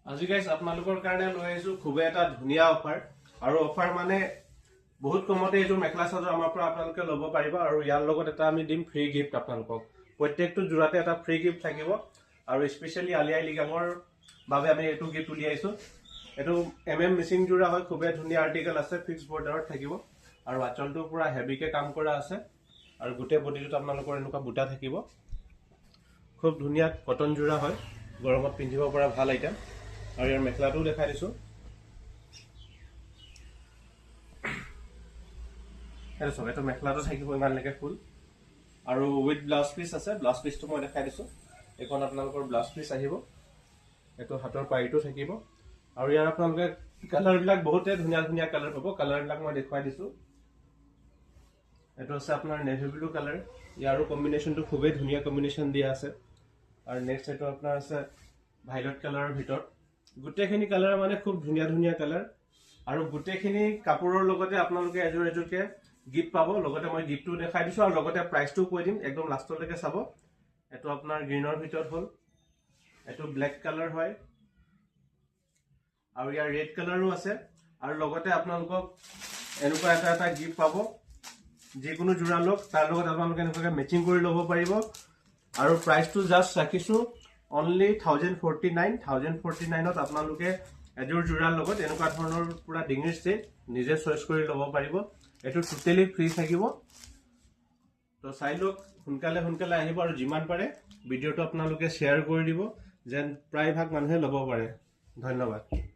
আজি গাইজ আপোনালোকৰ কাৰণে লৈ আহিছো খুবেই এটা ধুনীয়া অফাৰ আৰু অফাৰ মানে বহুত কমতে এইটো মেখেলা চাদৰ আমাৰ পৰা আপোনালোকে ল'ব পাৰিব আৰু ইয়াৰ লগত এটা আমি দিম ফ্ৰী গিফ্ট আপোনালোকক প্ৰত্যেকটো জোৰাতে এটা ফ্ৰী গিফ্ট থাকিব আৰু স্পেশালি আলিয়াই লিগাঙৰ বাবে আমি এইটো গিফ্ট উলিয়াইছো এইটো মিচিং জোৰা হয় খুবেই ধুনীয়া আৰ্টিকেল আছে ফিক্স বৰ্ডাৰত থাকিব আৰু আঁচলটো পুৰা হেভিকে কাম কৰা আছে আৰু গোটেই বডিটোত আপোনালোকৰ এনেকুৱা বুটা থাকিব খুব ধুনীয়া কটন জোৰা হয় গৰমত পিন্ধিব পৰা ভাল আইটেম আৰু ইয়াৰ মেখেলাটো দেখাই দিছো এটা সব এটা মেখেলাটো থাকিব ইমান লেকে ফুল আৰু উইথ ব্লাউজ পিস আছে ব্লাউজ পিসটো মই দেখাই দিছো এখন আপোনালোকৰ ব্লাউজ পিস আহিব এটো হাতৰ পাইটো থাকিব আৰু ইয়াৰ আপোনালোকে কালাৰ বিলাক বহুতে ধুনীয়া ধুনীয়া কালাৰ পাব কালাৰ বিলাক মই দেখাই দিছো এটো আছে আপোনাৰ নেভি ব্লু কালাৰ ইয়াৰো কম্বিনেশনটো খুবেই ধুনীয়া কম্বিনেশন দিয়া আছে আৰু নেক্সট এটো আপোনাৰ আছে ভাইলেট কালাৰৰ ভিতৰত গুটেখিনি কালাৰ মানে খুব ধুনীয়া ধুনীয়া কালাৰ আৰু গুটেখিনি কাপোৰৰ লগতে আপোনালোকে এজোৰ এজোৰকে গিফ্ট পাব লগতে মই গিফ্টটো দেখাই দিছো আৰু লগতে প্ৰাইসটো কৈ দিম একদম লাষ্টলৈকে চাব এটো আপোনাৰ গ্ৰীনৰ ভিতৰত হ'ল এটো ব্ল্যাক কালাৰ হয় আৰু ইয়াৰ ৰেড কালাৰো আছে আৰু লগতে আপোনালোকক এনেকুৱা এটা গিফ্ট পাব যিকোনো জোৰা লওক তাৰ লগত আপোনালোকে এনেকৈ মেচিং কৰি ল'ব পাৰিব আৰু প্ৰাইসটো জাস্ট ৰাখিছো only 1049 ত আপোনালোকে এজোৰ জোৰাৰ লগত এনেকুৱা ধৰণৰ পুৰা ডিঙিৰ ষ্টেট নিজে চয়েস কৰি ল'ব পাৰিব এটো টোটালি ফ্ৰী থাকিব তো চাই লওক সোনকালে আহিব আৰু যিমান পাৰে ভিডিওটো আপোনালোকে শেয়াৰ কৰি দিব যেন প্ৰায় ভাগ মানুহে ল'ব পাৰে ধন্যবাদ